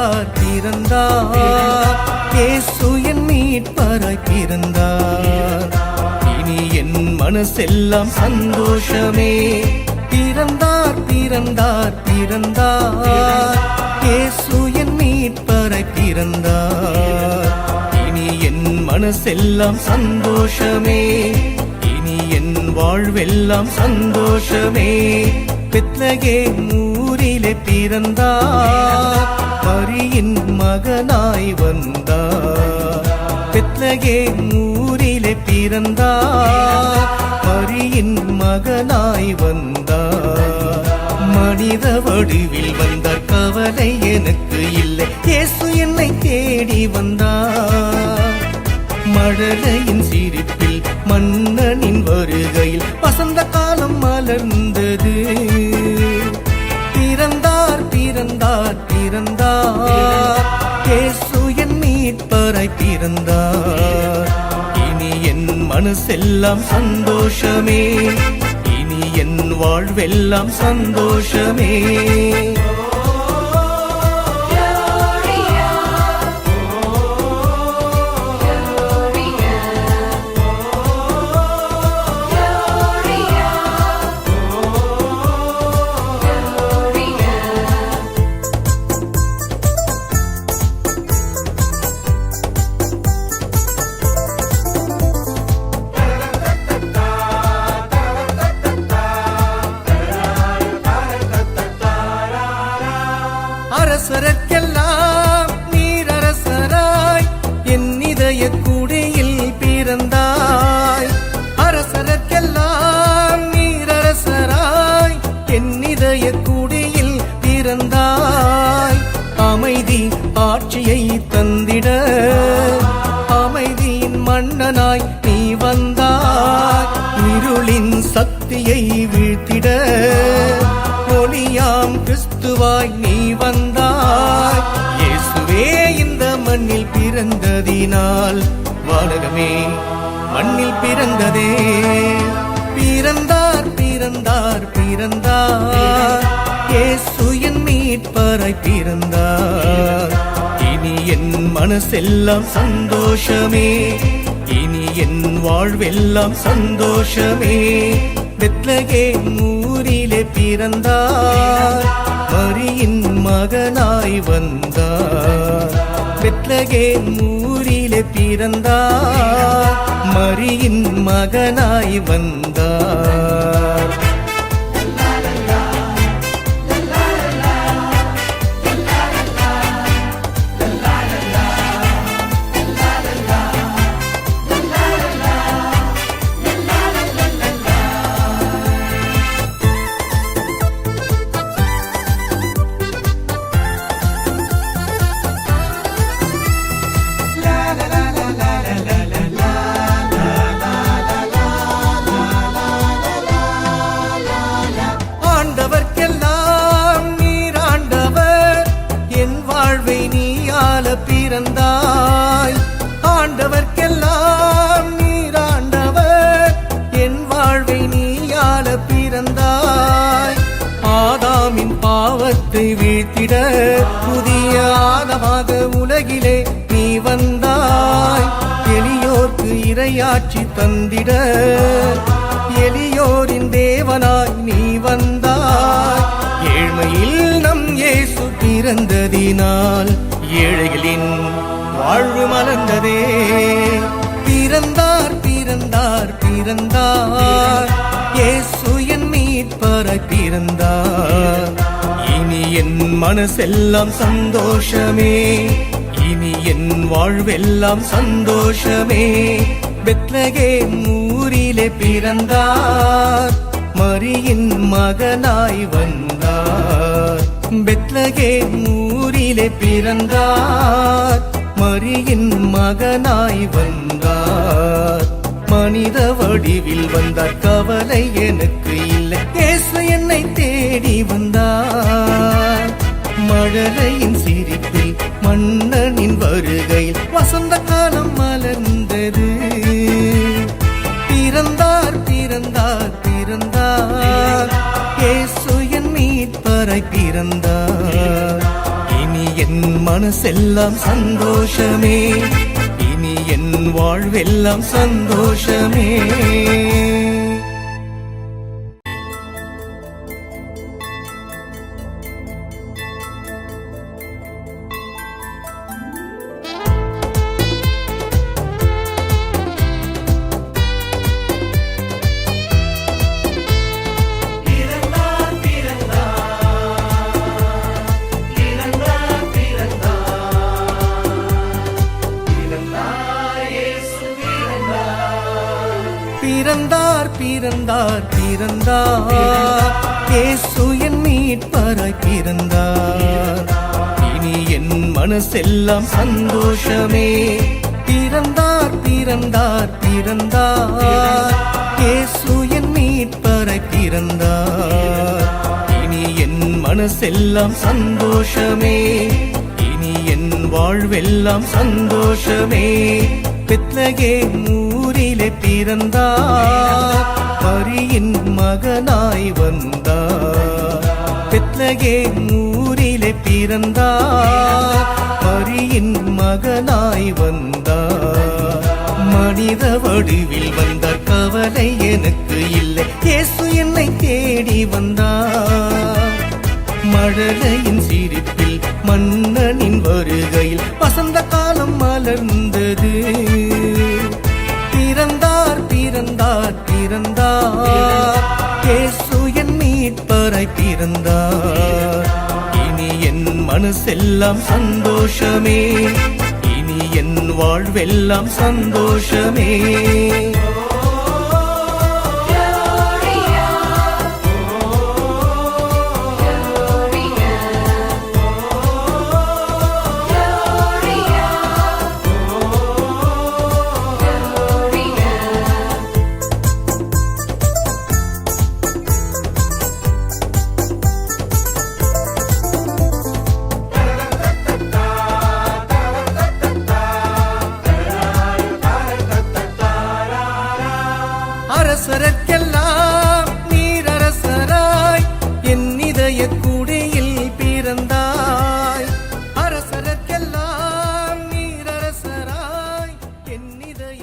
பிறந்தார் பிறந்தார் இயேசு என் மீட்பராய் பிறந்தார். இனி என் மனசெல்லாம் சந்தோஷமே. பிறந்தார் பிறந்தார் பிறந்தார் இயேசு என் மீட்பராய் பிறந்தார். இனி என் மனசெல்லாம் சந்தோஷமே. இனி என் வாழ்வெல்லாம் சந்தோஷமே. பெத்லகேம் ஊரிலே பிறந்தார், மரியின் மகனாய் வந்தார். பெத்லகேம் ஊரிலே பிறந்தார், மரியின் மகனாய் வந்தார். மனித வடிவில் வந்தார், கவலை எனக்கு இல்லை, இயேசு என்னை தேடி வந்தார். மழலையின் சிரிப்பில் மன்னனின் வருகையில் வசந்த காலம் மலர்ந்தது. பிறந்தார் பிறந்தார் பிறந்தார் இயேசு என் மீட்பராய் பிறந்தார். இனி என் மனசெல்லாம் சந்தோஷமே. இனி என் வாழ்வெல்லாம் சந்தோஷமே. அரசருக்கெல்லாம் நீர் அரசராய் என் இதய குடியில் பிறந்தாய். அரசருக்கெல்லாம் நீர் அரசராய் என் இதய குடியில் பிறந்தாய். அமைதி ஆட்சியை தந்திட அமைதியின் மன்னனாய் நீ வந்தாய். இருளின் சக்தியை வீழ்த்திட ஒளியாம் கிறிஸ்துவாய் நீ வந்தாய். இயேசுவே இந்த மண்ணில் பிறந்ததினால் வானகமே மண்ணில் பிறந்ததே. பிறந்தார் பிறந்தார் பிறந்தார் இயேசு என் மீட்பராய் பிறந்தார். இனி என் மனசெல்லாம் சந்தோஷமே. இனி என் வாழ்வெல்லாம் சந்தோஷமே. பெத்லகேம் ஊரிலே பிறந்தார், மரியின் மகனாய் வந்தார். பெத்லகேம் ஊரிலே பிறந்தார், மரியின் மகனாய் வந்தார். பிறந்தாய் ஆண்டவர்க்கெல்லாம் நீர் ஆண்டவர், என் வாழ்வை நீயாள பிறந்தாய். ஆதாமின் பாவத்தை வீழ்த்திட புதிய ஆதமாக உலகிலே நீ வந்தாய். எளியோர்க்கு இறையாட்சி தந்திட எளியோரின் தேவனாய் நீ வந்தாய். ஏழ்மையில் நம் இயேசு பிறந்ததினால் ஏழைகளின் வாழ்வு மலர்ந்ததே. பிறந்தார் பிறந்தார் பிறந்தார் இயேசு என் மீட்பராய் பிறந்தார். இனி என் மனசெல்லாம் சந்தோஷமே. இனி என் வாழ்வெல்லாம் சந்தோஷமே. பெத்லகேம் ஊரிலே பிறந்தார், மரியின் மகனாய் வந்தார். பெத்லகேம் ஊரிலே பிறந்தார், மரியின் மகனாய் வந்தார். மனித வடிவில் வந்தார், கவலை எனக்கு இல்லை, இயேசு என்னை தேடி வந்தார். மழலையின் சிரிப்பில் மன்னனின் வருகையில் வசந்த காலம் மலர்ந்தது. பிறந்தார் பிறந்தார் பிறந்தார் இயேசு என் மீட்பராய் பிறந்தார். இனி என் மன மனசெல்லாம் சந்தோஷமே, இனி என் வாழ்வெல்லாம் சந்தோஷமே. பிறந்தார் பிறந்தார் பிறந்தார், இயேசு என் மீட்பராய் பிறந்தார். இனி என் மனசெல்லாம் சந்தோஷமே. பிறந்தார் பிறந்தார் பிறந்தார், இயேசு என் மீட்பராய் பிறந்தார். இனி என் மனசெல்லாம் சந்தோஷமே, இனி என் வாழ்வெல்லாம் சந்தோஷமே. பெத்லகேம் ஊரிலே பிறந்தார், மரியின் மகனாய் வந்தார். பெத்லகேம் ஊரிலே பிறந்தார், மரியின் மகனாய் வந்தார். மனித வடிவில் வந்தார், கவலை எனக்கு இல்லை, இயேசு என்னை தேடி வந்தார். மழலையின் சிரிப்பில் மன்னனின் வருகையில் வசந்த காலம் மலர்ந்தது. பிறந்தார் பிறந்தார் பிறந்தார், இயேசு என் மீட்பராய் பிறந்தார். இனி என் மனசெல்லாம் சந்தோஷமே, இனி என் வாழ்வெல்லாம் சந்தோஷமே. அரசருக்கெல்லாம் நீர் அரசராய் என் இதய குடியில் பிறந்தாய். அரசருக்கெல்லாம் நீர் அரசராய் என் இதய